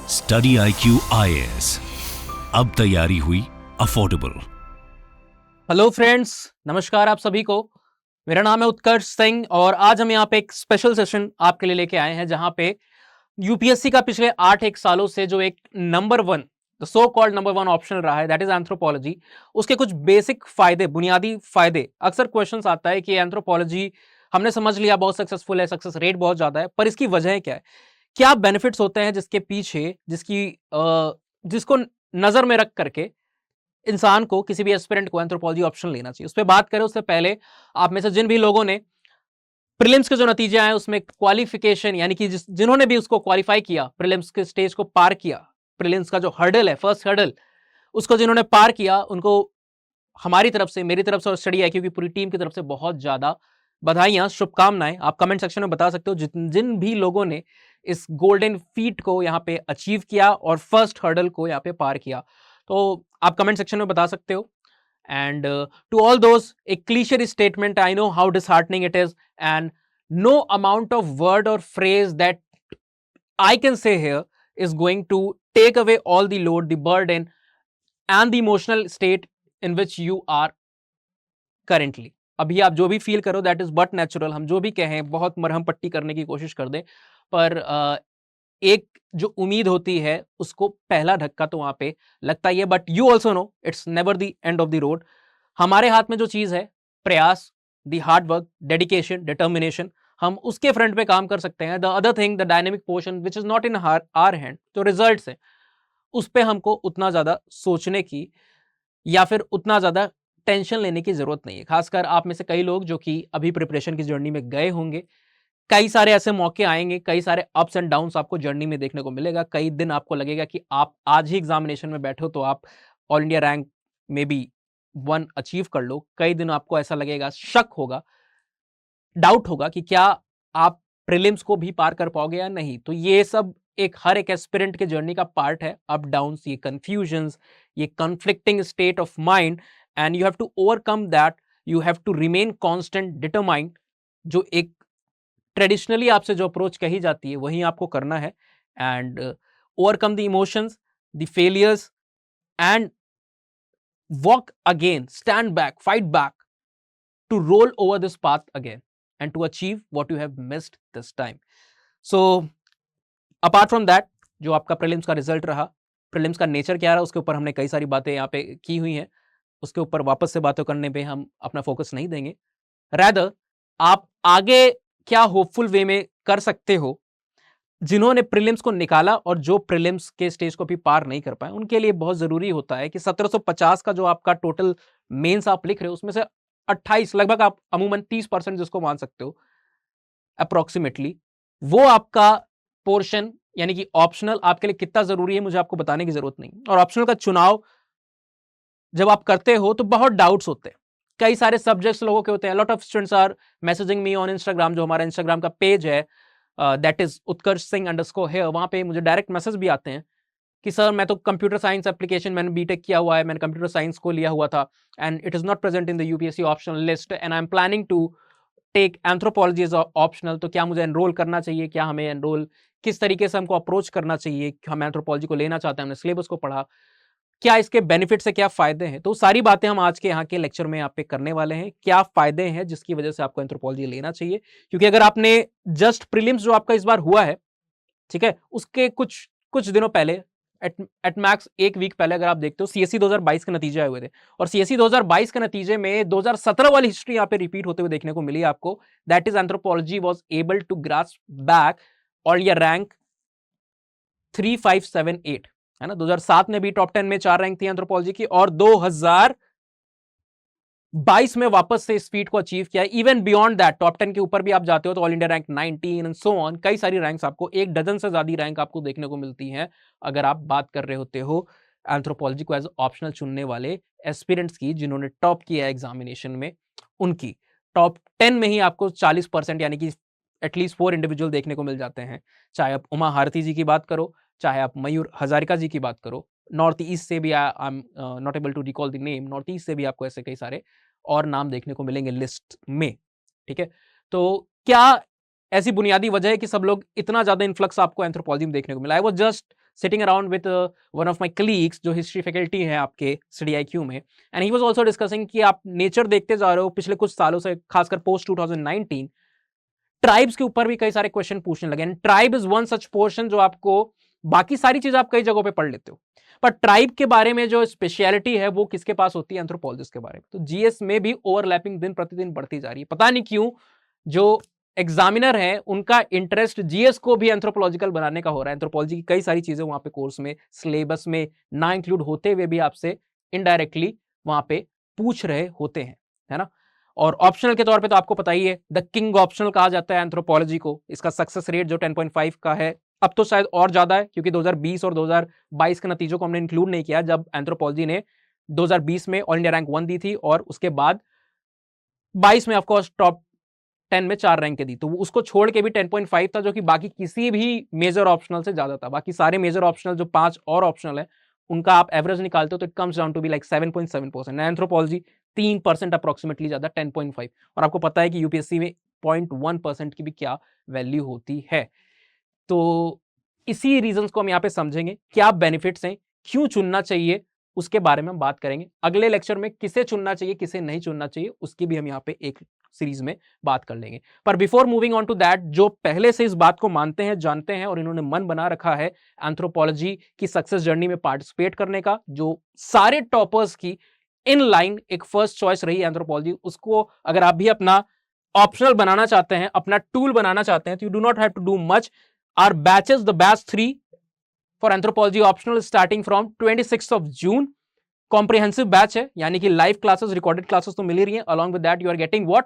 Study IQ IAS, अब तैयारी हुई अफोर्डेबल। हेलो फ्रेंड्स, नमस्कार आप सभी को। मेरा नाम है उत्कर्ष सिंह और आज हम यहाँ पे एक स्पेशल सेशन आपके लिए लेके आए हैं जहां पे यूपीएससी का पिछले 8 सालों से जो एक number one, so called number one option रहा है, दैट इज एंथ्रोपोलॉजी। उसके कुछ बेसिक फायदे, बुनियादी फायदे। अक्सर क्वेश्चंस आता है कि एंथ्रोपोलॉजी हमने समझ लिया बहुत सक्सेसफुल है, सक्सेस रेट बहुत ज्यादा है, पर इसकी वजह क्या है, क्या बेनिफिट्स होते हैं जिसके पीछे, जिसको नजर में रख करके इंसान को, किसी भी एस्पिरेंट को एंथ्रोपोलॉजी ऑप्शन लेना चाहिए। उस पर बात करें उससे पहले आप में से जिन भी लोगों ने प्रीलिम्स के जो नतीजे आए उसमें क्वालिफिकेशन, यानी कि जिन्होंने भी उसको क्वालिफाई किया, प्रीलिम्स के स्टेज को पार किया, प्रीलिम्स का जो हर्डल है, फर्स्ट हर्डल, उसको जिन्होंने पार किया, उनको हमारी तरफ से, मेरी तरफ से और स्टडी IQ की पूरी टीम की तरफ से बहुत ज्यादा बधाइयां, शुभकामनाएं। आप कमेंट सेक्शन में बता सकते हो जिन भी लोगों ने इस गोल्डन फीट को यहाँ पे अचीव किया और फर्स्ट हर्डल को यहाँ पे पार किया, तो आप कमेंट सेक्शन में बता सकते हो। And to all those, a cliche statement, I know how disheartening it is, and no amount of word or phrase that I can say here is going to take away all the load, the burden, and the emotional state in which you are currently. अभी आप जो भी feel करो, that is but natural. हम जो भी कहें, बहुत मरहम पट्टी करने की कोशिश कर दें, पर एक जो उम्मीद होती है उसको पहला धक्का तो वहां पे लगता ही है, but you also know it's never the end of the road. हमारे हाथ में जो चीज है, प्रयास, the hard work, dedication, determination, हम उसके फ्रंट पे काम कर सकते हैं। The other thing, the dynamic portion which is not in our hand, जो रिजल्ट्स है उस पे हमको उतना ज्यादा सोचने की या फिर उतना ज्यादा टेंशन लेने की जरूरत नहीं है। खासकर आप में से कई लोग जो कि अभी प्रिपरेशन की जर्नी में गए होंगे, कई सारे ऐसे मौके आएंगे, कई सारे अप्स एंड डाउन्स आपको जर्नी में देखने को मिलेगा। कई दिन आपको लगेगा कि आप आज ही एग्जामिनेशन में बैठो तो आप ऑल इंडिया रैंक में भी 1 अचीव कर लो। कई दिन आपको ऐसा लगेगा, शक होगा, डाउट होगा कि क्या आप प्रीलिम्स को भी पार कर पाओगे या नहीं। तो ये सब हर एक एस्पिरेंट के जर्नी का पार्ट है। अप डाउन्स, ये कंफ्यूजन्स, ये conflicting state of mind, and you have to overcome that. You have to remain constant, determined. जो एक ट्रेडिशनली आपसे जो अप्रोच कही जाती है वही आपको करना है, and overcome the emotions, the failures, and walk again, stand back, fight back to roll over this path again and to achieve what you have missed this time. So apart from that, जो आपका prelims का result रहा, prelims का nature क्या रहा, उसके ऊपर हमने कई सारी बातें यहाँ पे की हुई हैं। उसके ऊपर वापस से बातें करने पे हम अपना फोकस नहीं देंगे। रैदर आप आगे क्या होपफुल वे में कर सकते हो, जिन्होंने प्रीलिम्स को निकाला और जो प्रीलिम्स के स्टेज को भी पार नहीं कर पाए, उनके लिए बहुत जरूरी होता है कि 1750 का जो आपका टोटल मेंस आप लिख रहे हो, उसमें से 28, लगभग आप अमूमन 30% जिसको मान सकते हो अप्रोक्सीमेटली, वो आपका पोर्शन, यानी कि ऑप्शनल, आपके लिए कितना जरूरी है मुझे आपको बताने की जरूरत नहीं। और ऑप्शनल का चुनाव जब आप करते हो तो बहुत डाउट्स होते हैं, कई सारे सब्जेक्ट्स लोगों के होते हैं। Lot of students are messaging me on Instagram, जो हमारा इंस्टाग्राम का पेज है, दैट इज उत्कर्ष सिंह _ है। वहां पे मुझे डायरेक्ट मैसेज भी आते हैं कि सर मैं तो कंप्यूटर साइंस एप्लीकेशन, मैंने बीटेक किया हुआ है, मैंने कंप्यूटर साइंस को लिया हुआ था, and it is not present in the UPSC optional list, and I am planning to take anthropology as optional. तो क्या मुझे एनरोल करना चाहिए, क्या हमें एनरोल, किस तरीके से हमको अप्रोच करना चाहिए, हम एंथ्रोपोलॉजी को लेना चाहते हैं, हमने सिलेबस को पढ़ा, क्या इसके बेनिफिट से क्या फायदे हैं। तो सारी बातें हम आज के यहाँ के लेक्चर में यहाँ पे करने वाले हैं। क्या फायदे हैं जिसकी वजह से आपको एंथ्रोपोलॉजी लेना चाहिए, क्योंकि अगर आपने जस्ट प्रीलिम्स जो आपका इस बार हुआ है, ठीक है, उसके कुछ दिनों पहले, एट मैक्स 1 वीक पहले अगर आप देखते हो, सीएससी 2022 के नतीजे आए हुए थे, और सीएससी 2022 के नतीजे में 2017 वाली हिस्ट्री यहाँ पे रिपीट होते हुए देखने को मिली आपको। That is anthropology was able to grasp back all India rank 3578, है ना। 2007 में भी टॉप 10 में 4 रैंक थी एंथ्रोपोलॉजी की, और 2022 में वापस से इस फीट को अचीव किया। इवन बियॉन्ड दैट, टॉप 10 के ऊपर भी आप जाते हो तो all India rank 19 and so on, कई सारी रैंक्स आपको, 1 डजन से ज्यादा रैंक आपको देखने को मिलती हैं अगर आप बात कर रहे होते हो एंथ्रोपोलॉजी को एज ऑप्शनल चुनने वाले एस्पिरेंट्स की, जिन्होंने टॉप किया है एग्जामिनेशन में। उनकी टॉप 10 में ही आपको 40%, यानी कि एटलीस्ट 4 इंडिविजुअल देखने को मिल जाते हैं। चाहे आप उमा भारती जी की बात करो, चाहे आप मयूर हजारिका जी की बात करो, नॉर्थ ईस्ट से भी, I am not able to recall the name, north east से भी आपको ऐसे कई सारे और नाम देखने को मिलेंगे लिस्ट में, ठीक है। तो क्या ऐसी बुनियादी वजह है कि सब लोग, इतना ज्यादा इन्फ्लक्स आपको एंथ्रोपोलॉजी में देखने को मिला है? वो just sitting around with one of my colleagues जो हिस्ट्री फैकल्टी है आपके CDIQ में, and he was also discussing कि आप नेचर देखते जा रहे हो पिछले कुछ सालों से, खासकर पोस्ट 2019 ट्राइब्स के ऊपर भी कई सारे क्वेश्चन पूछने लगे। And tribe is one such portion जो आपको, बाकी सारी चीज आप कई जगहों पे पढ़ लेते हो, पर ट्राइब के बारे में जो स्पेशलिटी है वो किसके पास होती है? एंथ्रोपोलॉजिस्ट के बारे में। तो जीएस में भी ओवरलैपिंग दिन प्रतिदिन बढ़ती जा रही है। पता नहीं क्यों जो एग्जामिनर है उनका इंटरेस्ट जीएस को भी एंथ्रोपोलॉजिकल बनाने का हो रहा है। एंथ्रोपोलॉजी की कई सारी चीजें वहां पे कोर्स में, सिलेबस में ना इंक्लूड होते हुए भी आपसे इनडायरेक्टली वहां पे पूछ रहे होते हैं, है ना। और ऑप्शनल के तौर पे तो आपको पता ही है, द किंग ऑप्शनल कहा जाता है एंथ्रोपोलॉजी को। इसका सक्सेस रेट जो 10.5 का है, अब तो शायद और ज्यादा है क्योंकि 2020 और 2022 के नतीजों को हमने इंक्लूड नहीं किया, जब एंथ्रोपोलॉजी ने 2020 में ऑल इंडिया रैंक 1 दी थी और उसके बाद 22 में ऑफकोर्स टॉप 10 में 4 रैंक के दी, तो उसको छोड़ के भी 10.5 था, जो कि बाकी किसी भी मेजर ऑप्शनल से ज्यादा था। बाकी सारे मेजर ऑप्शनल जो 5 और ऑप्शनल है उनका आप एवरेज निकालते हो तो it comes down to be like 7.7%। Anthropology 3% approximately ज्यादा 10.5, और आपको पता है कि यूपीएससी में 0.1% की भी क्या वैल्यू होती है। तो इसी रीजंस को हम यहाँ पे समझेंगे, क्या बेनिफिट्स हैं, क्यों चुनना चाहिए, उसके बारे में हम बात करेंगे। अगले लेक्चर में किसे चुनना चाहिए किसे नहीं चुनना चाहिए उसकी भी हम यहाँ पे एक सीरीज में बात कर लेंगे। पर before moving on to that, जो पहले से इस बात को मानते हैं, जानते हैं और इन्होंने मन बना रखा है एंथ्रोपोलॉजी की सक्सेस जर्नी में पार्टिसिपेट करने का, जो सारे टॉपर्स की इन लाइन एक फर्स्ट चॉइस रही एंथ्रोपोलॉजी, उसको अगर आप भी अपना ऑप्शनल बनाना चाहते हैं, अपना टूल बनाना चाहते हैं, तो you do not have to do much. Our batches, the batch 3 for anthropology optional starting from 26 of June, comprehensive batch है, यानी कि लाइव क्लासेस, रिकॉर्डेड क्लासेस तो मिल ही रही है। Along with that you are getting what,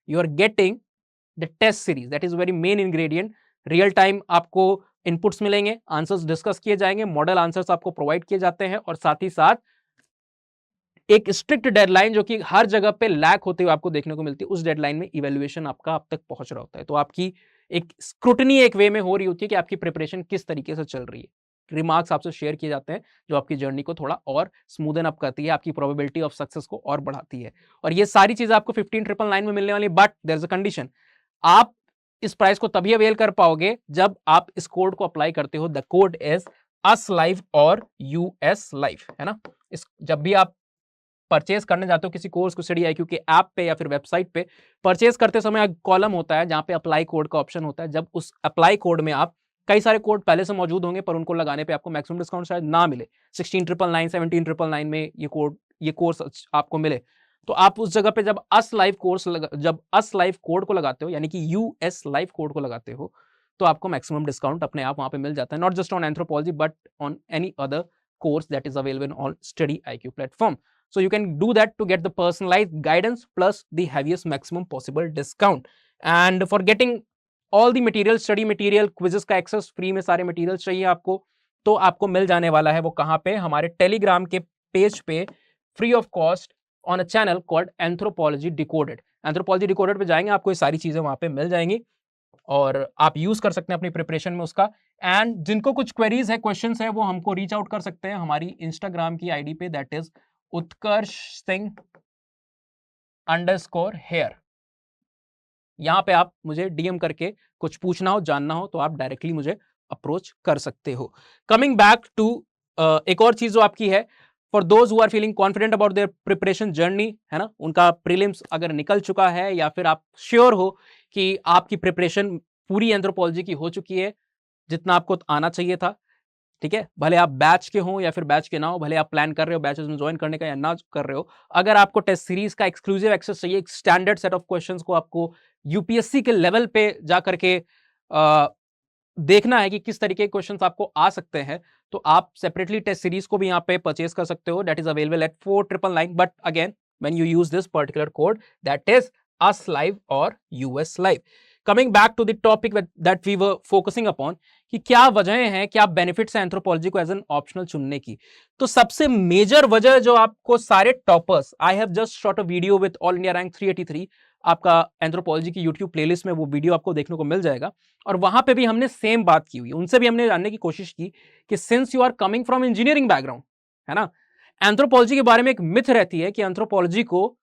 you are getting the test series, that is very main ingredient. Real time आपको inputs मिलेंगे, answers discuss किए जाएंगे, मॉडल आंसर्स आपको प्रोवाइड किए जाते हैं, और साथ ही साथ एक स्ट्रिक्ट डेडलाइन जो कि हर जगह पे लैक होते हुए आपको देखने को मिलती है, उस डेडलाइन में इवैल्यूएशन आपका अब तक पहुंच रहा होता है। तो आपकी एक स्क्रूटनी एक वे में हो रही होती है कि आपकी प्रिपरेशन किस तरीके से चल रही है। रिमार्क्स आपसे शेयर किए जाते हैं जो आपकी जर्नी को थोड़ा और स्मूदन अप करती है, आपकी प्रोबेबिलिटी ऑफ सक्सेस को और बढ़ाती है। और ये सारी चीजें आपको 15,999 में मिलने वाली, but there is a condition, आप इस प्राइस को तभी अवेल कर पाओगे जब आप इस कोड को अप्लाई करते हो। The code is us live और यूएस लाइव, है ना। इस जब भी आप परचेज करने जाते हो किसी कोर्स को CDIQ के ऐप पे या फिर वेबसाइट पे, परचेज करते समय कॉलम होता है जहां पे अप्लाई कोड का ऑप्शन होता है। जब उस अप्लाई कोड में आप, कई सारे कोड पहले से मौजूद होंगे पर उनको लगाने पे आपको मैक्सिमम डिस्काउंट शायद ना मिले, 16,999, 17,999 में ये कोर्स आपको मिले, तो आप उस जगह पे जब अस लाइव कोड को लगाते हो, यानी कि यूएस लाइव कोड को लगाते हो, तो आपको मैक्सिमम डिस्काउंट अपने आप वहां पे मिल जाता है, not just on anthropology but on any other course that is available on StudyIQ platform. So you can do that to get the personalized guidance plus the heaviest maximum possible discount. And for getting all the material, study material, quizzes का access, free में सारे materials चाहिए आपको, तो आपको मिल जाने वाला है वो कहाँ पे, हमारे टेलीग्राम के पेज पे, free of cost on a channel called anthropology decoded. Anthropology decoded पे जाएंगे, आपको ये सारी चीजें वहां पे मिल जाएंगी और आप यूज कर सकते हैं अपनी प्रिपरेशन में उसका। एंड जिनको कुछ क्वेरीज है, क्वेश्चंस है, वो हमको रीच आउट कर सकते हैं हमारी इंस्टाग्राम की आईडी पे, that is Utkarsh Singh _hair। यहां पे आप मुझे डीएम करके कुछ पूछना हो, जानना हो, तो आप डायरेक्टली मुझे अप्रोच कर सकते हो। कमिंग बैक टू एक और चीज जो आपकी है, for those who are feeling confident about their preparation journey, है ना, उनका प्रीलिम्स अगर निकल चुका है या फिर आप श्योर हो कि आपकी प्रिपरेशन पूरी एंथ्रोपोलॉजी की हो चुकी है जितना आपको आना चाहिए था, ठीक है, भले आप बैच के हो या फिर बैच के ना हो, भले आप प्लान कर रहे हो बैचेस में ज्वाइन करने का या ना कर रहे हो, अगर आपको टेस्ट सीरीज का एक्सक्लूसिव एक्सेस चाहिए, एक स्टैंडर्ड सेट ऑफ क्वेश्चंस को आपको यूपीएससी के लेवल पे जा करके देखना है कि किस तरीके के क्वेश्चंस आपको आ सकते हैं, तो आप सेपरेटली टेस्ट सीरीज को भी यहाँ पे परचेज कर सकते हो, that is available at 4,999, but again when you use this particular code that is us live और US live. Coming back to the topic that we were focusing upon, कि क्या वजह है, क्या बेनिफिट्स है एंथ्रोपोलॉजी को एज एन ऑप्शनल चुनने की। तो सबसे मेजर वजह जो आपको सारे toppers, I have just shot a video with all India rank 383, आपका एंथ्रोपोलॉजी की यूट्यूब प्लेलिस्ट में वो वीडियो आपको देखने को मिल जाएगा, और वहां पे भी हमने सेम बात की हुई है, उनसे भी हमने जानने की कोशिश की कि since you are coming from engineering background, है ना, एंथ्रोपोलॉजी के बारे में एक मिथ रहती है कि एंथ्रोपोलॉजी को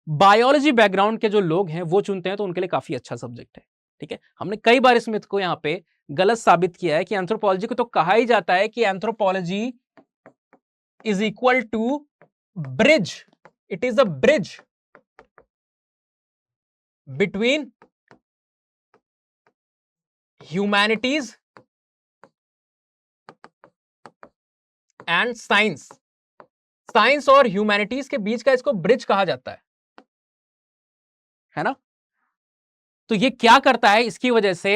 बायोलॉजी बैकग्राउंड के जो लोग हैं वो चुनते हैं तो उनके लिए काफी अच्छा सब्जेक्ट है, ठीक है, हमने कई बार इस मिथ को यहां पे गलत साबित किया है कि एंथ्रोपोलॉजी को तो कहा ही जाता है कि anthropology is equal to bridge, it is a bridge between humanities and science. Science और ह्यूमैनिटीज के बीच का इसको ब्रिज कहा जाता है ना। तो ये क्या करता है, इसकी वजह से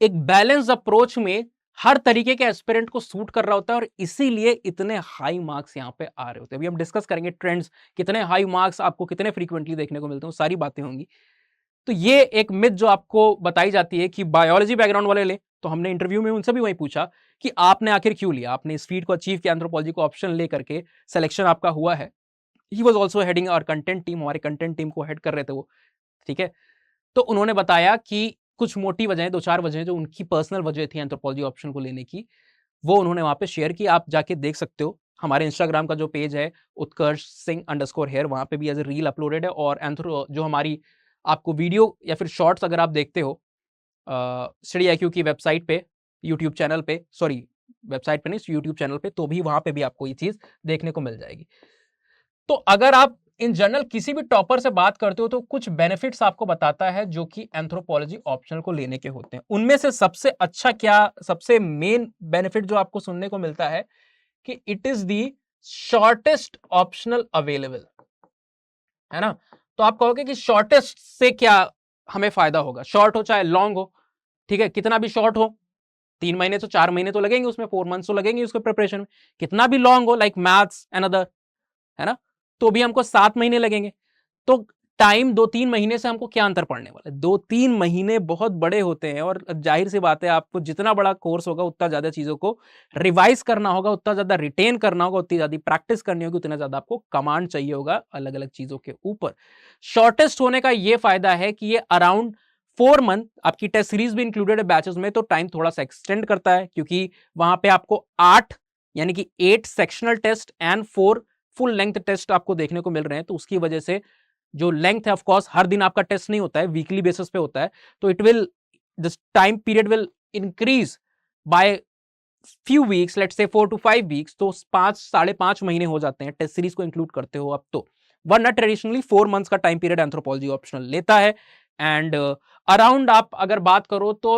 एक बैलेंस अप्रोच में हर तरीके के एस्पिरेंट को सूट कर रहा होता है और इसीलिए इतने हाई मार्क्स यहां पे आ रहे होते हैं। अभी हम डिस्कस करेंगे ट्रेंड्स, कितने हाई मार्क्स आपको कितने फ्रीक्वेंटली देखने को मिलते हैं, सारी बातें होंगी। तो ये एक मिथ जो आपको बताई जाती है कि बायोलॉजी बैकग्राउंड वाले ले, तो हमने इंटरव्यू में उनसे भी वही पूछा कि आपने आखिर क्यों लिया, आपने इस फील्ड को अचीव किया, एंथ्रोपोलॉजी को ऑप्शन लेकर के सिलेक्शन आपका हुआ है। He was also heading our content team, हमारे कंटेंट टीम को हेड कर रहे थे वो, ठीक है। तो उन्होंने बताया कि कुछ मोटी वजहें, 2-4 वजहें जो उनकी पर्सनल वजह थी एंथ्रोपोलॉजी ऑप्शन को लेने की, वो उन्होंने वहां पे शेयर की। आप जाके देख सकते हो, हमारे इंस्टाग्राम का जो पेज है उत्कर्ष सिंह _हेयर, वहां पे भी एज ए रील अपलोडेड है। और एंथ्रो जो हमारी आपको वीडियो या फिर शॉर्ट्स अगर आप देखते हो स्टडी IQ की वेबसाइट पे, यूट्यूब चैनल पे, सॉरी वेबसाइट पे नहीं, यूट्यूब चैनल पे, तो भी वहां पे भी आपको ये चीज देखने को मिल जाएगी। तो अगर आप इन जनरल किसी भी टॉपर से बात करते हो तो कुछ बेनिफिट्स आपको बताता है जो कि एंथ्रोपोलॉजी ऑप्शनल को लेने के होते हैं। उनमें से सबसे अच्छा क्या, सबसे मेन बेनिफिट जो आपको सुनने को मिलता है कि it is the shortest optional available, है ना। तो आप कहोगे कि शॉर्टेस्ट से क्या हमें फायदा होगा, शॉर्ट हो चाहे लॉन्ग हो, ठीक है, कितना भी शॉर्ट हो, 3 महीने तो 4 महीने तो लगेंगे उसमें, 4 मंथ्स तो लगेंगे उसके प्रिपरेशन में। कितना भी लॉन्ग हो लाइक मैथ्स एंड अदर, है ना, तो भी हमको 7 महीने लगेंगे। तो टाइम 2-3 महीने से हमको क्या अंतर पड़ने वाला है, 2-3 महीने बहुत बड़े होते हैं। और जाहिर सी बात है, आपको जितना बड़ा कोर्स होगा उतना ज्यादा चीजों को रिवाइज करना होगा, उतना ज्यादा रिटेन करना होगा, उतनी ज्यादा प्रैक्टिस करनी होगी, उतना ज्यादा आपको कमांड चाहिए होगा अलग अलग चीजों के ऊपर। शॉर्टेस्ट होने का यह फायदा है कि ये अराउंड 4 मंथ, आपकी टेस्ट सीरीज भी इंक्लूडेड है बैचेस में, तो टाइम थोड़ा सा एक्सटेंड करता है, क्योंकि वहां पे आपको 8 यानी कि 8 sectional test and 4 full length test आपको देखने को मिल रहे हैं। तो उसकी वजह से जो लेंथ है, ऑफ कोर्स हर दिन आपका टेस्ट नहीं होता है, वीकली बेसिस पे होता है, तो it will, this time period will increase by few weeks, let's say 4 to 5 weeks, तो 5-5.5 महीने हो जाते हैं टेस्ट सीरीज को इंक्लूड करते हो अब तो। वरना ट्रेडिशनली 4 मंथ्स का टाइम पीरियड एंथ्रोपोलॉजी ऑप्शनल लेता है। एंड अराउंड आप अगर बात करो तो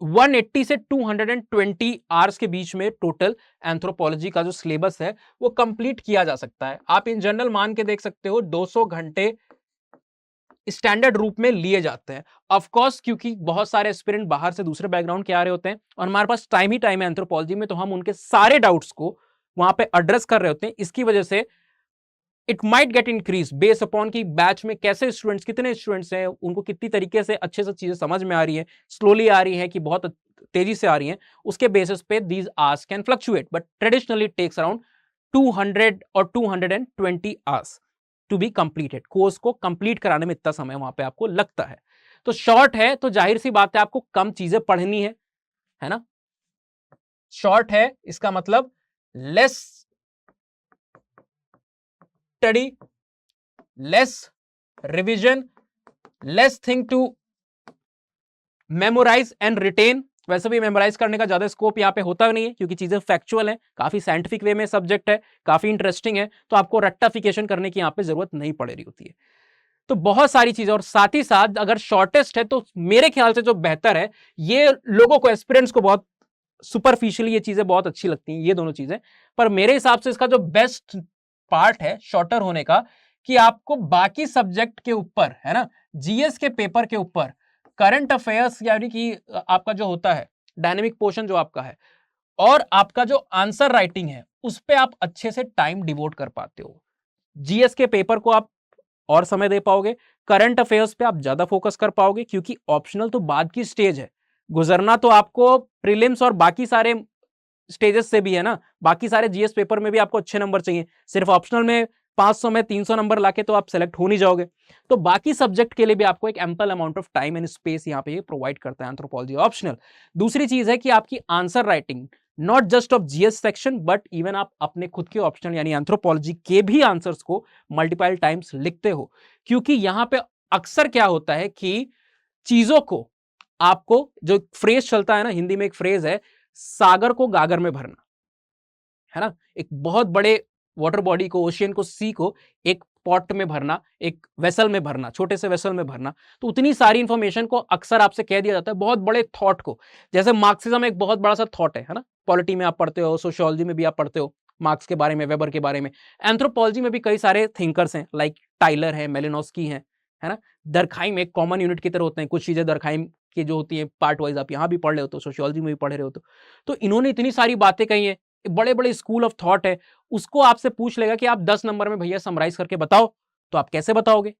180 से 220 आवर्स के बीच में टोटल एंथ्रोपोलॉजी का जो सिलेबस है वो कंप्लीट किया जा सकता है। आप इन जनरल मान के देख सकते हो 200 घंटे स्टैंडर्ड रूप में लिए जाते हैं। ऑफ कोर्स क्योंकि बहुत सारे एस्पिरेंट बाहर से दूसरे बैकग्राउंड के आ रहे होते हैं और हमारे पास टाइम ही टाइम है एंथ्रोपोलॉजी में, तो हम उनके सारे डाउट्स को वहां पे एड्रेस कर रहे होते हैं। इसकी वजह से it might get increase based upon कि बैच में कैसे स्टूडेंट्स, कितने स्टूडेंट्स हैं, उनको कितनी तरीके से अच्छे से चीजें समझ में आ रही है, स्लोली आ रही है कि बहुत तेजी से आ रही है, उसके बेसिस पे these hours can fluctuate, but traditionally takes around 200 और 220 hours to be completed. Course को कंप्लीट कराने में इतना समय वहां पे आपको लगता है। तो शॉर्ट है तो जाहिर सी बात है आपको कम चीजें पढ़नी है ना। शॉर्ट है इसका मतलब less study, less revision, less thing to memorise and retain. वैसे भी मेमोराइज करने का ज्यादा स्कोप यहाँ पे होता नहीं है क्योंकि चीजें फैक्चुअल है, काफी साइंटिफिक वे में सब्जेक्ट है, काफी इंटरेस्टिंग है, तो आपको रट्टाफिकेशन करने की यहाँ पे जरूरत नहीं पड़ रही होती है। तो बहुत सारी चीजें, और साथ ही साथ अगर शॉर्टेस्ट है तो मेरे ख्याल से जो बेहतर है, ये लोगों को, एस्पिरेंट्स को बहुत सुपरफिशियली ये चीजें बहुत अच्छी लगती हैं ये दोनों चीजें, पर मेरे हिसाब से इसका जो बेस्ट पार्ट है शॉर्टर होने का कि आपको बाकी सब्जेक्ट के ऊपर, है ना, जीएस के पेपर के ऊपर, करंट अफेयर्स यानी कि आपका जो होता है डायनेमिक पोर्शन जो आपका है, और आपका जो आंसर राइटिंग है उस पे आप अच्छे से टाइम डिवोट कर पाते हो। जीएस के पेपर को आप और समय दे पाओगे, करंट अफेयर्स पे आप ज्यादा फोकस कर पाओगे, क्योंकि ऑप्शनल तो बाद की स्टेज है, गुजरना तो आपको प्रीलिम्स और बाकी सारे स्टेजेस से भी है ना। बाकी सारे जीएस पेपर में भी आपको अच्छे नंबर चाहिए, सिर्फ ऑप्शनल में 500 में 300 नंबर लाके तो आप सेलेक्ट हो नहीं जाओगे। तो बाकी सब्जेक्ट के लिए भी आपको एक ample amount of time and space यहाँ पे प्रोवाइड करता है एंथ्रोपोलॉजी ऑप्शनल। दूसरी चीज है कि आपकी answer writing not just of GS section but even आप अपने खुद के ऑप्शनल यानी एंथ्रोपोलॉजी के भी आंसर्स को मल्टीपल टाइम्स लिखते हो, क्योंकि यहां पे अक्सर क्या होता है कि चीजों को आपको, जो फ्रेज चलता है ना हिंदी में, एक फ्रेज है सागर को गागर में भरना, है ना, एक बहुत बड़े वाटर बॉडी को, ओशियन को, सी को एक पॉट में भरना, एक वेसल में भरना, छोटे से वेसल में भरना। तो उतनी सारी इंफॉर्मेशन को अक्सर आपसे कह दिया जाता है बहुत बड़े थॉट को। जैसे मार्क्सिज्म एक बहुत बड़ा सा थॉट है ना, पॉलिटी में आप पढ़ते हो, सोशियोलॉजी में भी आप पढ़ते हो मार्क्स के बारे में, वेबर के बारे में। एंथ्रोपोलॉजी में भी कई सारे थिंकर्स हैं, लाइक टाइलर है, मेलिनोस्की है ना। दरखाइम एक कॉमन यूनिट की तरह होते हैं, कुछ चीजें दरखाइम की जो होती है पार्ट वाइज आप यहाँ भी पढ़ रहे हो, तो सोशियोलॉजी में भी पढ़ रहे हो। तो इन्होंने इतनी सारी बातें कही है, बड़े बड़े स्कूल ऑफ थॉट है। उसको आपसे पूछ लेगा कि आप 10 नंबर में भैया समराइज करके बताओ, तो आप कैसे बताओगे,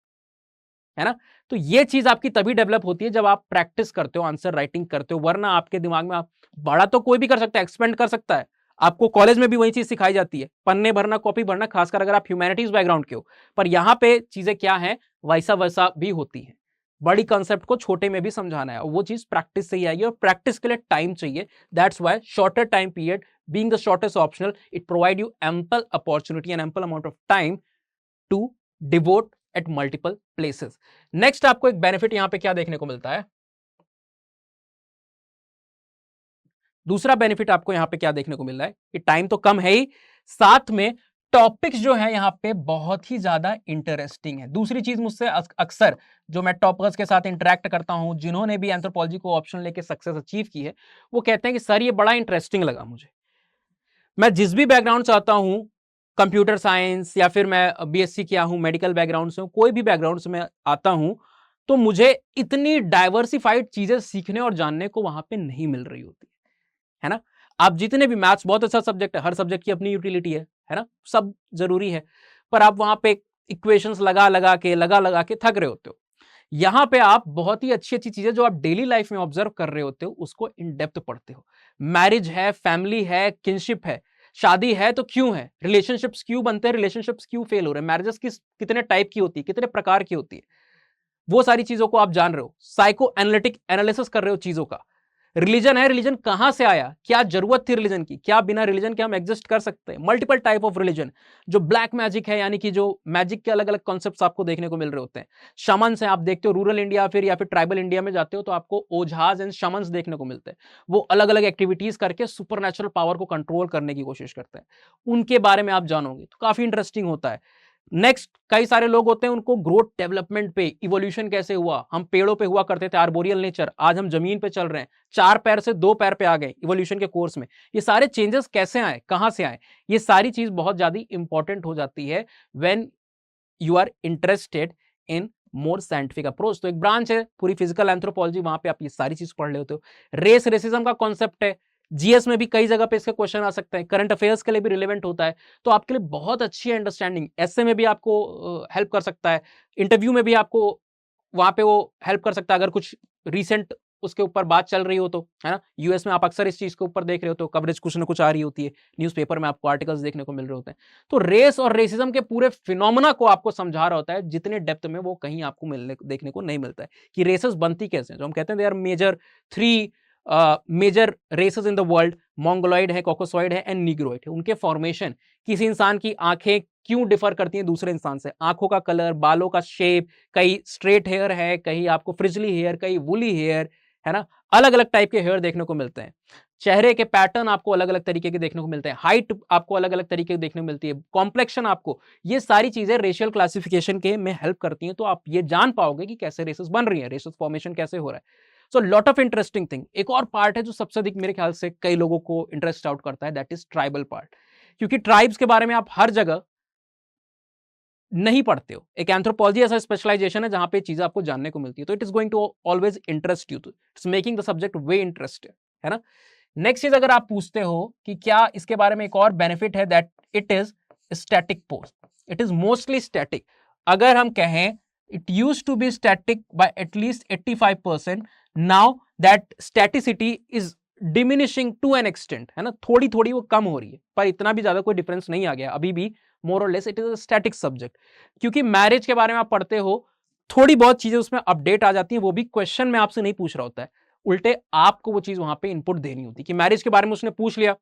है ना। तो ये चीज आपकी तभी डेवलप होती है जब आप प्रैक्टिस करते हो, आंसर राइटिंग करते हो, वरना आपके दिमाग में आप बड़ा तो कोई भी कर सकता है, एक्सपेंड कर सकता है। आपको कॉलेज में भी वही चीज सिखाई जाती है, पन्ने भरना, कॉपी भरना, खासकर अगर आप ह्यूमैनिटीज बैकग्राउंड के हो। पर यहां पे चीजें क्या है, वैसा वैसा भी होती है। बड़ी कंसेप्ट को छोटे में भी समझाना है, और वो चीज प्रैक्टिस से ही आएगी, और प्रैक्टिस के लिए टाइम चाहिए। That's why shorter time period being the shortest optional, it provide you ample opportunity and ample amount of time to devote at multiple places. Next आपको एक बेनिफिट यहां पे क्या देखने को मिलता है, दूसरा बेनिफिट आपको यहां पे क्या देखने को मिल रहा है कि टाइम तो कम है ही, साथ में टॉपिक्स जो है यहां पे बहुत ही ज्यादा इंटरेस्टिंग है। दूसरी चीज मुझसे अक्सर जो मैं टॉपर्स के साथ इंटरेक्ट करता हूं, जिन्होंने भी एंथ्रोपोलॉजी को ऑप्शन लेके सक्सेस अचीव की है, वो कहते हैं कि सर ये बड़ा इंटरेस्टिंग लगा मुझे। मैं जिस भी बैकग्राउंड से आता हूं, कंप्यूटर साइंस या फिर मैं बीएससी किया हूं, मेडिकल बैकग्राउंड से हूं, कोई भी बैकग्राउंड से मैं आता हूं, तो मुझे इतनी डाइवर्सिफाइड चीजें सीखने और जानने को वहां पे नहीं मिल रही होती है ना। आप जितने भी, मैथ्स बहुत अच्छा सब्जेक्ट है, हर सब्जेक्ट की अपनी यूटिलिटी है ना, सब जरूरी है, पर आप वहां पे इक्वेशंस लगा लगा के थक रहे होते हो। यहां पे आप बहुत ही अच्छी अच्छी चीजें जो आप डेली लाइफ में ऑब्जर्व कर रहे होते हो, उसको इन डेप्थ पढ़ते हो। मैरिज है, फैमिली है, किनशिप है, शादी है तो क्यों है, रिलेशनशिप्स क्यों बनते हैं, रिलेशनशिप्स क्यों फेल हो रहे हैं, मैरिजेस कितने टाइप की होती है, कितने प्रकार की होती है, वो सारी चीजों को आप जान रहे हो। साइको एनालिटिक एनालिसिस कर रहे हो चीजों का। रिलीजन है, रिलीजन कहां से आया, क्या जरूरत थी रिलीजन की, क्या बिना रिलीजन के हम एग्जिस्ट कर सकते हैं। मल्टीपल टाइप ऑफ रिलीजन, जो ब्लैक मैजिक है, यानी कि जो मैजिक के अलग अलग कॉन्सेप्ट्स आपको देखने को मिल रहे होते हैं। शमन्स हैं, आप देखते हो रूरल इंडिया या फिर ट्राइबल इंडिया में जाते हो तो आपको ओझाज एंड शमन्स देखने को मिलते हैं। वो अलग अलग एक्टिविटीज करके सुपरनेचुरल पावर को कंट्रोल करने की कोशिश करते हैं। उनके बारे में आप जानोगे तो काफी इंटरेस्टिंग होता है। नेक्स्ट, कई सारे लोग होते हैं उनको ग्रोथ डेवलपमेंट पे, इवोल्यूशन कैसे हुआ, हम पेड़ों पे हुआ करते थे, आर्बोरियल नेचर, आज हम जमीन पे चल रहे हैं, 4 पैर से 2 पैर पे आ गए इवोल्यूशन के कोर्स में। ये सारे चेंजेस कैसे आए, कहां से आए, ये सारी चीज बहुत ज्यादा इंपॉर्टेंट हो जाती है when you are interested in more scientific approach. तो एक ब्रांच है पूरी फिजिकल एंथ्रोपोलॉजी, वहां पे आप ये सारी चीज पढ़ लेते हो। रेस, रेसिज्म का कॉन्सेप्ट है, जीएस में भी कई जगह पे इसके क्वेश्चन आ सकते हैं, करंट अफेयर्स के लिए भी रिलेवेंट होता है, तो आपके लिए बहुत अच्छी अंडरस्टैंडिंग, ऐसे में भी आपको हेल्प कर सकता है, इंटरव्यू में भी आपको वहां पे वो हेल्प कर सकता है अगर कुछ रीसेंट उसके ऊपर बात चल रही हो तो, है ना। यूएस में आप अक्सर इस चीज के ऊपर देख रहे हो तो कवरेज कुछ ना कुछ आ रही होती है, न्यूज़पेपर में आपको आर्टिकल्स देखने को मिल रहे होते हैं। तो रेस और रेसिज्म के पूरे फिनोमेना को आपको समझा रहा होता है, जितने डेप्थ में वो कहीं आपको मिलने देखने को नहीं मिलता है कि रेसेस बनती कैसे हैं। जो हम कहते हैं they are major 3 major races in the world, Mongoloid है, कॉकोसॉइड है एंड नीग्रोइड है। उनके फॉर्मेशन, किसी इंसान की आंखें क्यों डिफर करती हैं दूसरे इंसान से, आंखों का कलर, बालों का शेप, कहीं स्ट्रेट हेयर है, कहीं आपको फ्रिजली हेयर, कहीं वुली हेयर, है ना, अलग अलग टाइप के हेयर देखने को मिलते हैं। चेहरे के पैटर्न आपको अलग अलग तरीके के देखने को मिलते हैं, हाइट आपको अलग अलग तरीके की देखने को मिलती है, कॉम्प्लेक्शन आपको, ये सारी चीजें रेशियल क्लासिफिकेशन के में हेल्प करती हैं। तो आप ये जान पाओगे कि कैसे रेसेस बन रही हैं, रेसेस फॉर्मेशन कैसे हो रहा है। So lot of interesting thing. एक और पार्ट है जो सबसे अधिक मेरे ख्याल से कई लोगों को इंटरेस्ट आउट करता है, दैट इज ट्राइबल पार्ट। क्योंकि ट्राइब्स के बारे में आप हर जगह नहीं पढ़ते हो। एक एंथ्रोपोलॉजी ऐसा स्पेशलाइजेशन है जहां पे चीजें आपको जानने को मिलती है, तो it is going to always interest you, it's making the subject way interesting, है ना। नेक्स्ट चीज अगर आप पूछते हो कि क्या इसके बारे में एक और बेनिफिट है, that it is static post, it is mostly static. अगर हम कहें it used to be static by at least 85%, now that staticity is diminishing to an extent, है ना, थोड़ी थोड़ी वो कम हो रही है, पर इतना भी ज्यादा कोई डिफरेंस नहीं आ गया अभी भी, मोर और less it is a static subject. क्योंकि मैरिज के बारे में आप पढ़ते हो, थोड़ी बहुत चीजें उसमें अपडेट आ जाती हैं, वो भी क्वेश्चन में आपसे नहीं पूछ रहा होता है, उल्टे आपको वो चीज वहां पे इनपुट देनी होती है कि मैरिज के बारे में उसने पूछ लिया,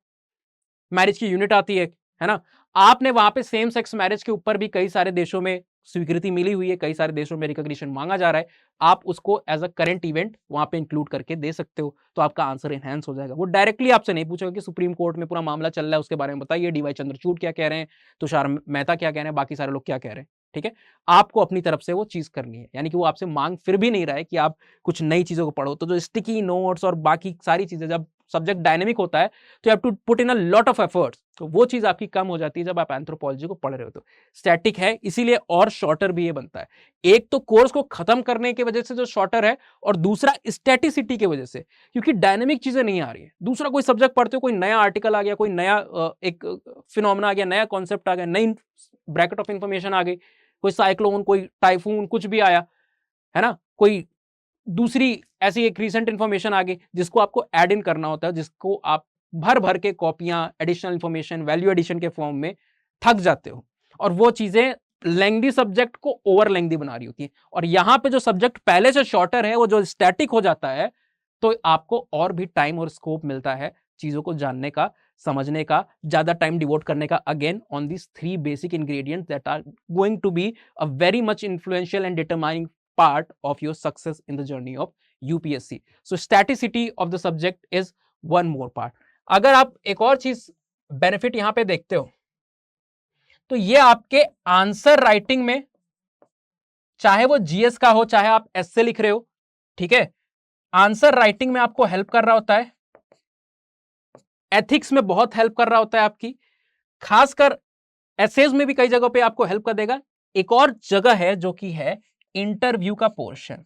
मैरिज की यूनिट आती है ना। आपने वहां पे सेम सेक्स मैरिज के ऊपर भी कई सारे देशों में स्वीकृति मिली हुई है, कई सारे देशों में रिकॉग्निशन मांगा जा रहा है, आप उसको एज अ करंट इवेंट वहां पे इंक्लूड करके दे सकते हो, तो आपका आंसर एनहांस हो जाएगा। वो डायरेक्टली आपसे नहीं पूछेगा कि सुप्रीम कोर्ट में पूरा मामला चल रहा है, उसके बारे में बताइए, डीवाई चंद्रचूड़ क्या कह रहे हैं, तुषार मेहता क्या कह रहे हैं, बाकी सारे लोग क्या कह रहे हैं। ठीक है, आपको अपनी तरफ से वो चीज करनी है, यानी कि वो आपसे मांग फिर भी नहीं रहा है कि आप कुछ नई चीजों को पढ़ो। तो जो स्टिकी नोट्स और बाकी सारी चीजें, जब सब्जेक्ट डायनेमिक होता है तो you have to put in a lot of efforts, तो वो चीज आपकी कम हो जाती है जब आप एंथ्रोपोलॉजी को पढ़ रहे हो। तो स्टैटिक है, इसीलिए और शॉर्टर भी ये बनता है। एक तो कोर्स को खत्म करने की वजह से जो शॉर्टर है, और दूसरा स्टैटिसिटी की वजह से, क्योंकि डायनेमिक चीजें नहीं आ रही है। दूसरा कोई सब्जेक्ट पढ़ते हो, कोई नया आर्टिकल आ गया, कोई नया एक फिनोमेना आ गया, नया कॉन्सेप्ट आ गया, नई ब्रैकेट ऑफ इंफॉर्मेशन आ गई, कोई साइक्लोन, कोई टाइफून, कुछ भी आया है ना, कोई दूसरी ऐसी एक रीसेंट इंफॉर्मेशन आ गई जिसको आपको ऐड इन करना होता है, जिसको आप भर भर के कॉपियां, एडिशनल इंफॉर्मेशन, वैल्यू एडिशन के फॉर्म में थक जाते हो, और वो चीजें लेंथी सब्जेक्ट को ओवर लेंथी बना रही होती है। और यहां पे जो सब्जेक्ट पहले से शॉर्टर है, वो जो स्टैटिक हो जाता है, तो आपको और भी टाइम और स्कोप मिलता है चीजों को जानने का, समझने का, ज्यादा टाइम डिवोट करने का, again on this 3 basic ingredients that are going to be a very much influential and determining part of your success in the journey of UPSC. So staticity of the subject is one more part. अगर आप एक और चीज benefit यहां पे देखते हो, तो ये आपके आंसर राइटिंग में, चाहे वो जीएस का हो, चाहे आप एसए लिख रहे हो, ठीक है, आंसर राइटिंग में आपको हेल्प कर रहा होता है, एथिक्स में बहुत हेल्प कर रहा होता है आपकी, खासकर एसेज में भी कई जगहों पे आपको हेल्प कर देगा। एक और जगह है जो कि है इंटरव्यू का पोर्शन।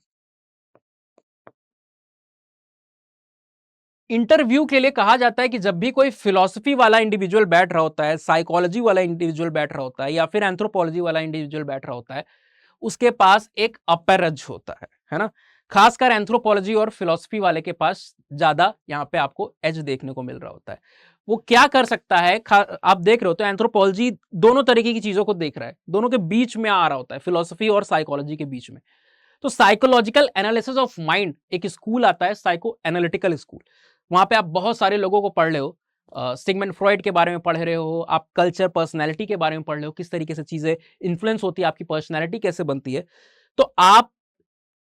इंटरव्यू के लिए कहा जाता है कि जब भी कोई फिलॉसफी वाला इंडिविजुअल बैठ रहा होता है, साइकोलॉजी वाला इंडिविजुअल बैठ रहा होता है, या फिर एंथ्रोपोलॉजी वाला इंडिविजुअल बैठ रहा होता है, उसके पास एक अपेरज होता है ना। खासकर एंथ्रोपोलॉजी और फिलॉसफी वाले के पास ज्यादा यहां पे आपको एज देखने को मिल रहा होता है। वो क्या कर सकता है, आप देख रहे हो तो एंथ्रोपोलॉजी दोनों तरीके की चीजों को देख रहा है, दोनों के बीच में आ रहा होता है, फिलॉसफी और साइकोलॉजी के बीच में। तो साइकोलॉजिकल एनालिसिस ऑफ माइंड एक स्कूल आता है, साइको एनालिटिकल स्कूल। वहां पे आप बहुत सारे लोगों को पढ़ रहे हो, सिगमंड फ्रॉइड के बारे में पढ़ रहे हो, आप कल्चर, पर्सनैलिटी के बारे में पढ़ रहे हो, किस तरीके से चीजें इन्फ्लुएंस होती है, आपकी पर्सनैलिटी कैसे बनती है। तो आप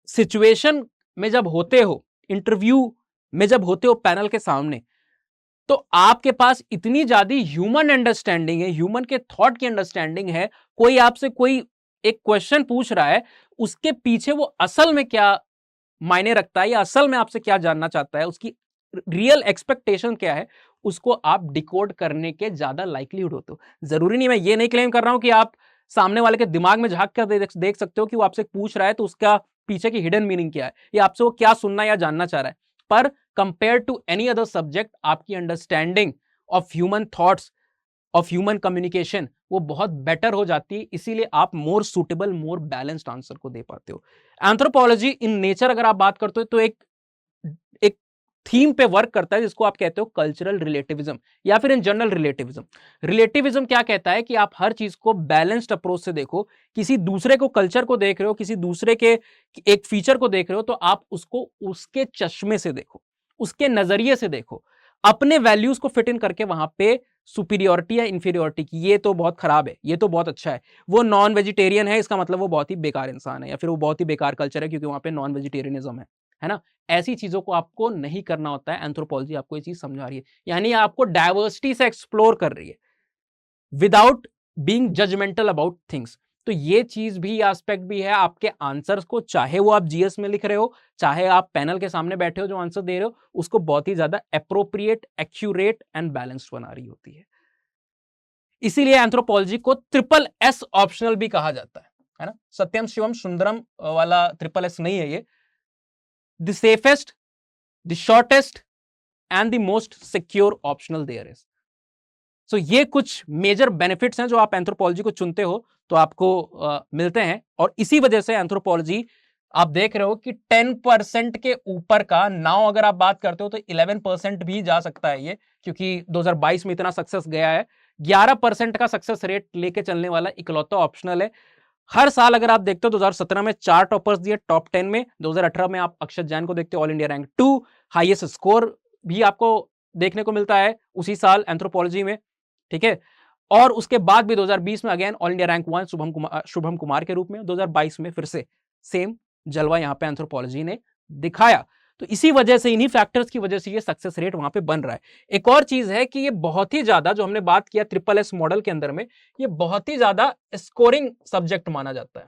सिचुएशन में जब होते हो, इंटरव्यू में जब होते हो पैनल के सामने, तो आपके पास इतनी ज्यादा ह्यूमन अंडरस्टैंडिंग है, ह्यूमन के थॉट की अंडरस्टैंडिंग है। कोई आपसे कोई एक क्वेश्चन पूछ रहा है, उसके पीछे वो असल में क्या मायने रखता है, या असल में आपसे क्या जानना चाहता है, उसकी रियल एक्सपेक्टेशन क्या है, उसको आप डिकोड करने के ज्यादा लाइकलीहुड होते हो। जरूरी नहीं, मैं ये नहीं क्लेम कर रहा हूं कि आप सामने वाले के दिमाग में झांक कर देख सकते हो कि वो आपसे पूछ रहा है तो उसका पीछे की हिडन मीनिंग क्या है, या आपसे वो क्या सुनना या जानना चाह रहा है। पर compare to any other subject, आपकी understanding of human thoughts, of human communication, वो बहुत बेटर हो जाती है। इसीलिए आप more suitable, more balanced answer को दे पाते हो। एंथ्रोपोलॉजी इन नेचर अगर आप बात करते हो तो एक थीम पे वर्क करता है, जिसको आप कहते हो कल्चरल रिलेटिविज्म, या फिर इन जनरल रिलेटिविज्म। रिलेटिविज्म क्या कहता है कि आप हर चीज को बैलेंस्ड अप्रोच से देखो। किसी दूसरे को, कल्चर को देख रहे हो, किसी दूसरे के एक फीचर को देख रहे हो, तो आप उसको उसके चश्मे से देखो, उसके नजरिए से देखो, अपने वैल्यूज को फिट इन करके वहां पे सुपीरियोरिटी या इंफीरियोरिटी की, ये तो बहुत खराब है, ये तो बहुत अच्छा है, वो नॉन वेजिटेरियन है, इसका मतलब वो बहुत ही बेकार इंसान है, या फिर वो बहुत ही बेकार कल्चर है क्योंकि वहां पे नॉन वेजिटेरियनिज्म है ना। ऐसी चीजों को आपको नहीं करना होता है। एंथ्रोपोलॉजी आपको ये चीज समझा रही है, यानी आपको डाइवर्सिटी से एक्सप्लोर कर रही है without being judgemental about things. तो ये चीज भी, एस्पेक्ट भी है आपके आंसर्स को, चाहे वो आप जीएस में लिख रहे हो, चाहे आप पैनल के सामने बैठे हो जो आंसर दे रहे हो, उसको बहुत ही ज्यादा एप्रोप्रिएट, एक्यूरेट एंड बैलेंस्ड बना रही होती है। इसीलिए एंथ्रोपोलॉजी को ट्रिपल एस ऑप्शनल भी कहा जाता है ना। सत्यम शिवम सुंदरम वाला ट्रिपल एस नहीं है ये। The safest, the shortest and the most secure optional there is. So ये कुछ मेजर बेनिफिट्स हैं जो आप एंथ्रोपोलॉजी को चुनते हो तो आपको मिलते हैं। और इसी वजह से एंथ्रोपोलॉजी आप देख रहे हो कि 10% के ऊपर का, नाउ अगर आप बात करते हो तो 11% भी जा सकता है ये, क्योंकि 2022 में इतना सक्सेस गया है। 11% का सक्सेस रेट लेके चलने वाला इकलौता ऑप्शनल है। हर साल अगर आप देखते हो 2017 में 4 टॉपर्स दिए टॉप 10 में, 2018 में आप अक्षत जैन को देखते हो all India rank 2, highest score भी आपको देखने को मिलता है उसी साल एंथ्रोपोलॉजी में, ठीक है। और उसके बाद भी 2020 में again all India rank 1 Shubham Kumar के रूप में, 2022 में फिर से सेम जलवा यहां पे एंथ्रोपोलॉजी ने दिखाया। तो इसी वजह से, इन्हीं फैक्टर्स की वजह से ये सक्सेस रेट वहां पे बन रहा है। एक और चीज है कि ये बहुत ही ज्यादा, जो हमने बात किया ट्रिपल एस मॉडल के अंदर में, ये बहुत ही ज्यादा स्कोरिंग सब्जेक्ट माना जाता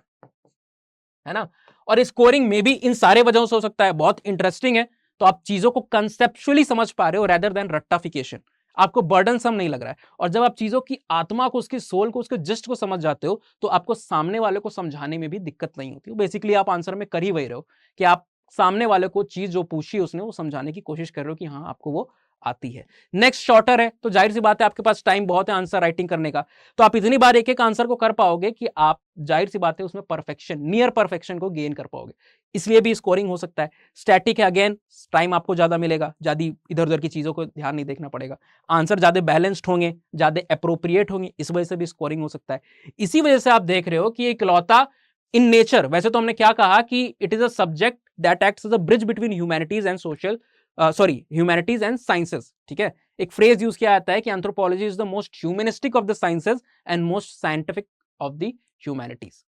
है ना। और स्कोरिंग में भी इन सारे वजहों से हो सकता है, बहुत इंटरेस्टिंग है। तो आप चीजों को कंसेप्चुअली समझ पा रहे हो रेदर देन रट्टाफिकेशन, आपको बर्डनसम नहीं लग रहा है। और जब आप चीजों की आत्मा को, उसकी सोल को, उसके जिस्ट को समझ जाते हो, तो आपको सामने वाले को समझाने में भी दिक्कत नहीं होती। बेसिकली आप आंसर में कर ही वही रहे हो कि आप सामने वाले को चीज जो पूछी उसने, वो समझाने की कोशिश कर रहे हो कि हाँ आपको वो आती है। नेक्स्ट शॉर्टर है, तो जाहिर सी बात है आपके पास टाइम बहुत है आंसर राइटिंग करने का, तो आप इतनी बार एक एक आंसर को कर पाओगे कि आप जाहिर सी बात है उसमें परफेक्शन, नियर परफेक्शन को गेन कर पाओगे, इसलिए भी स्कोरिंग हो सकता है। स्टैटिक है, अगेन टाइम आपको ज्यादा मिलेगा, ज्यादा इधर उधर की चीजों को ध्यान नहीं देखना पड़ेगा, आंसर ज्यादा बैलेंस्ड होंगे, ज्यादा अप्रोप्रिएट होंगे, इस वजह से भी स्कोरिंग हो सकता है। इसी वजह से आप देख रहे हो कि इकलौता इन नेचर, वैसे तो हमने क्या कहा कि it is a subject that acts as a bridge between humanities and social, humanities and sciences, ठीक है। एक फ्रेज यूज किया जाता है कि anthropology is the most humanistic of the sciences and most scientific of the humanities,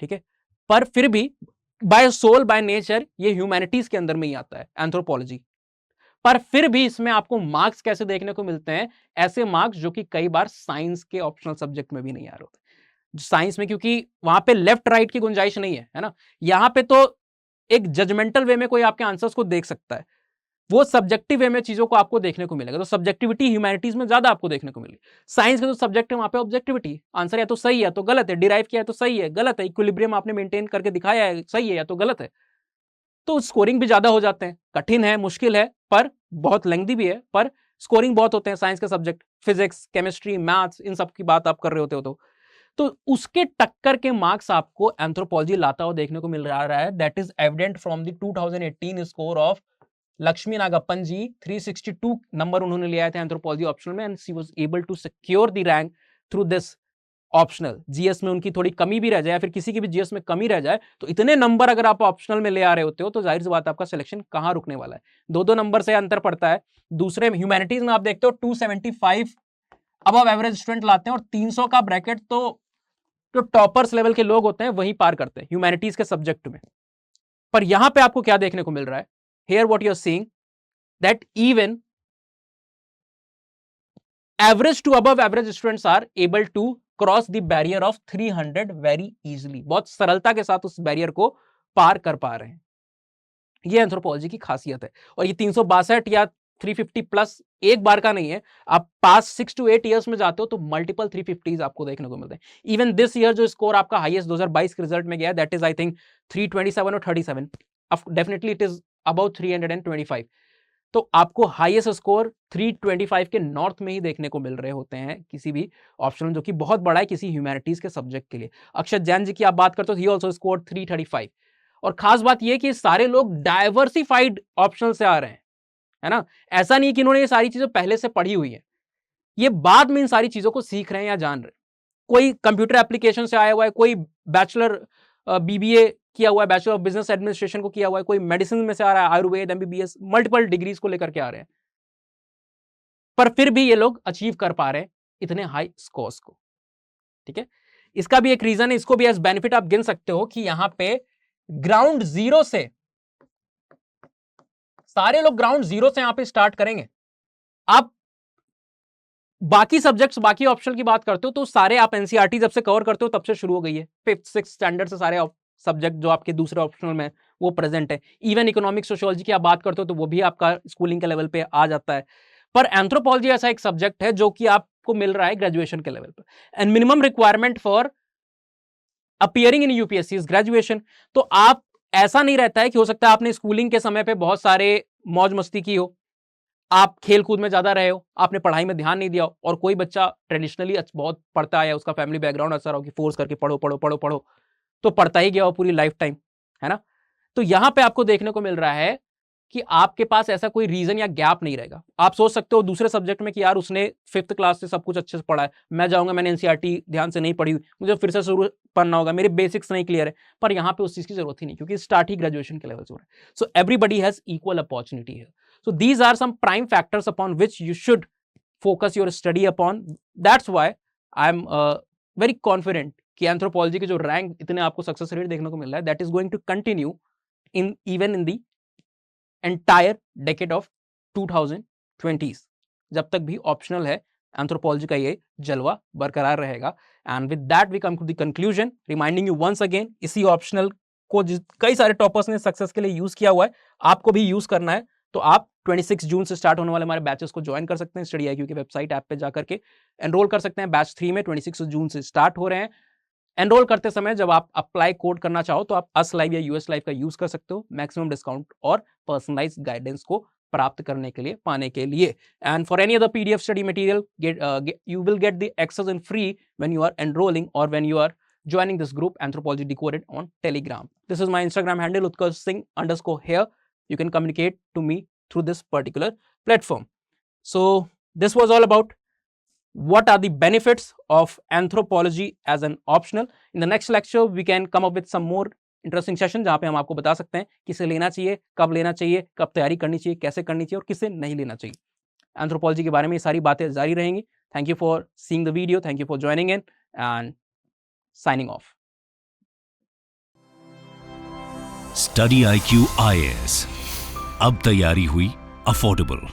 ठीक है। पर फिर भी बाय सोल बाय नेचर ये ह्यूमैनिटीज के अंदर में ही आता है एंथ्रोपोलॉजी। पर फिर भी इसमें आपको मार्क्स कैसे देखने को मिलते हैं, ऐसे मार्क्स जो कि कई बार साइंस के ऑप्शनल सब्जेक्ट में भी नहीं आ रहे होते। साइंस में क्योंकि वहां पे लेफ्ट राइट की गुंजाइश नहीं है ना, यहां पे तो एक जजमेंटल वे में कोई आपके आंसर्स को देख सकता है, वो सब्जेक्टिव वे में चीजों को आपको देखने को मिलेगा। तो सब्जेक्टिविटी ह्यूमैनिटीज में ज्यादा आपको देखने को मिलेगी। साइंस का जो सब्जेक्ट है वहां पे ऑब्जेक्टिविटी, आंसर या तो सही है तो गलत है, डिराइव किया है तो सही है गलत है, इक्विलिब्रियम आपने मेंटेन करके दिखाया है सही है या तो गलत है। तो स्कोरिंग भी ज्यादा हो जाते हैं, कठिन है, मुश्किल है, पर बहुत लेंथी भी है, पर स्कोरिंग बहुत होते हैं साइंस के सब्जेक्ट, फिजिक्स, केमिस्ट्री, मैथ्स, इन सब की बात आप कर रहे होते हो तो उसके टक्कर के मार्क्स आपको एंथ्रोपोलॉजी लाता हुआ देखने को मिल रहा है। That is evident from the 2018 score of Lakshmi Nagappan ji, 362 number उन्होंने लिया था एंथ्रोपोलॉजी ऑप्शनल में, and she was able to secure the rank through this optional. GS में उनकी थोड़ी कमी भी रह जाए, फिर किसी की भी जीएस में कमी रह जाए, तो इतने नंबर अगर आप ऑप्शनल में ले आ रहे होते हो तो जाहिर सी बात आपका सिलेक्शन कहां रुकने वाला है। दो दो नंबर से अंतर पड़ता है। दूसरे ह्यूमैनिटीज में आप देखते हो 275 अबव एवरेज स्टूडेंट लाते हैं, और 300 का ब्रैकेट तो जो टॉपर्स लेवल के लोग होते हैं वही पार करते हैं ह्यूमैनिटीज के सब्जेक्ट में। पर यहां पे आपको क्या देखने को मिल रहा है, here what you are seeing that even average to above average students are able to cross the barrier of 300 very easily, बहुत सरलता के साथ उस बैरियर को पार कर पा रहे हैं। ये एंथ्रोपोलॉजी की खासियत है। और ये 362 या 350 प्लस एक बार का नहीं है, आप पास 6 to 8 ईयर्स में जाते हो तो मल्टीपल 350s आपको देखने को मिलते हैं। इवन दिस ईयर जो स्कोर आपका हाईएस्ट 2022 के रिजल्ट में गया, दैट इज आई थिंक 327 और 37, डेफिनेटली इट इज अबाउट 325। तो आपको हाईएस्ट स्कोर 325 के नॉर्थ में ही देखने को मिल रहे होते हैं किसी भी ऑप्शन, जो कि बहुत बड़ा है किसी ह्यूमैनिटीज के सब्जेक्ट के लिए। अक्षत जैन जी की आप बात करते हो, ही आल्सो स्कोर 335। और खास बात यह कि सारे लोग डाइवर्सिफाइड ऑप्शन से आ रहे हैं, है ना। ऐसा नहीं कि इन्होंने ये सारी चीजें पहले से पढ़ी हुई है, ये बाद में इन सारी चीजों को सीख रहे हैं या जान रहे हैं। कोई कंप्यूटर एप्लीकेशन से आया हुआ है, कोई बैचलर बीबीए किया हुआ है, बैचलर ऑफ बिजनेस एडमिनिस्ट्रेशन को किया हुआ है, कोई मेडिसिन में से आ रहा है, आयुर्वेद, एमबीबीएस, मल्टीपल डिग्रीज को लेकर के आ रहे हैं, पर फिर भी ये लोग अचीव कर पा रहे हैं इतने हाई स्कोर्स को, ठीक है। इसका भी एक रीजन है, इसको भी एज बेनिफिट आप गिन सकते हो कि यहां पे ग्राउंड जीरो से सारे लोग ग्राउंड जीरो से यहां पे स्टार्ट करेंगे। आप बाकी सब्जेक्ट्स, बाकी ऑप्शन की बात करते हो तो सारे आप एनसीईआरटी जब से कवर करते हो तब से शुरू हो गई है, 5th 6th स्टैंडर्ड से सारे सब्जेक्ट जो आपके दूसरे ऑप्शनल में वो प्रेजेंट है। इवन इकोनॉमिक सोशियोलॉजी की आप बात करते हो तो वो भी आपका स्कूलिंग के लेवल पे आ जाता है। पर एंथ्रोपोलॉजी ऐसा एक सब्जेक्ट है जो कि आपको मिल रहा है ग्रेजुएशन के लेवल पर, and minimum requirement for appearing in UPSC is graduation. तो आप, ऐसा नहीं रहता है कि हो सकता है आपने स्कूलिंग के समय पे बहुत सारे मौज मस्ती की हो, आप खेल कूद में ज्यादा रहे हो, आपने पढ़ाई में ध्यान नहीं दिया हो, और कोई बच्चा ट्रेडिशनली बहुत पढ़ता आया, उसका फैमिली बैकग्राउंड ऐसा रहो कि फोर्स करके पढ़ो पढ़ो पढ़ो पढ़ो, तो पढ़ता ही गया हो पूरी लाइफ टाइम, है ना। तो यहां पे आपको देखने को मिल रहा है कि आपके पास ऐसा कोई रीजन या गैप नहीं रहेगा। आप सोच सकते हो दूसरे सब्जेक्ट में कि यार उसने 5th क्लास से सब कुछ अच्छे से पढ़ा है, मैं जाऊंगा, मैंने एनसीईआरटी ध्यान से नहीं पढ़ी, मुझे फिर से शुरू पढ़ना होगा, मेरे बेसिक्स नहीं क्लियर है। पर यहां पे उस चीज की जरूरत ही नहीं, क्योंकि स्टार्ट ही ग्रेजुएशन के लेवल से हो रहा है। So everybody has equal opportunity है। So these are some prime factors upon which you should focus your study upon. That's why I'm very confident कि एंथ्रोपोलॉजी के जो रैंक इतने आपको सक्सेस रेट देखने को मिल रहा है, that is going to continue in even in the entire decade of 2020s, जब तक भी ऑप्शनल है एंथ्रोपोलॉजी का ये जलवा बरकरार रहेगा. And with that we come to the conclusion, reminding you once again, इसी ऑप्शनल को कई सारे टॉपर्स ने सक्सेस के लिए यूज किया हुआ है, आपको भी यूज करना है तो आप 26 जून से स्टार्ट होने वाले हमारे बैचेस को ज्वाइन कर सकते हैं. स्टडी IQ की वेबसाइट ऐप पे जाकर के एनरोल कर सकते हैं. बैच 3 में 26 जून से स्टार्ट हो रहे हैं. एनरोल करते समय जब आप अप्लाई कोड करना चाहो तो आप US लाइव या US लाइव का यूज कर सकते हो मैक्सिमम डिस्काउंट और पर्सनलाइज गाइडेंस को प्राप्त करने के लिए, पाने के लिए. And for any other PDF study material you will get the access in free when you are enrolling or when you are joining this group Anthropology Decoded on Telegram. This is my Instagram handle Utkarsh Singh _here. You can communicate to me through this particular platform. So this was all about what are the benefits of anthropology as an optional. In the next lecture we can come up with some more interesting session जहाँ पे हम आपको बता सकते हैं किसे लेना चाहिए, कब लेना चाहिए, कब तैयारी करनी चाहिए, कैसे करनी चाहिए और किसे नहीं लेना चाहिए. एंथ्रोपोलॉजी के बारे में ये सारी बातें जारी रहेंगी. Thank you for seeing the video, thank you for joining in and signing off. Study IQ IAS, अब तैयारी हुई अफोर्डेबल.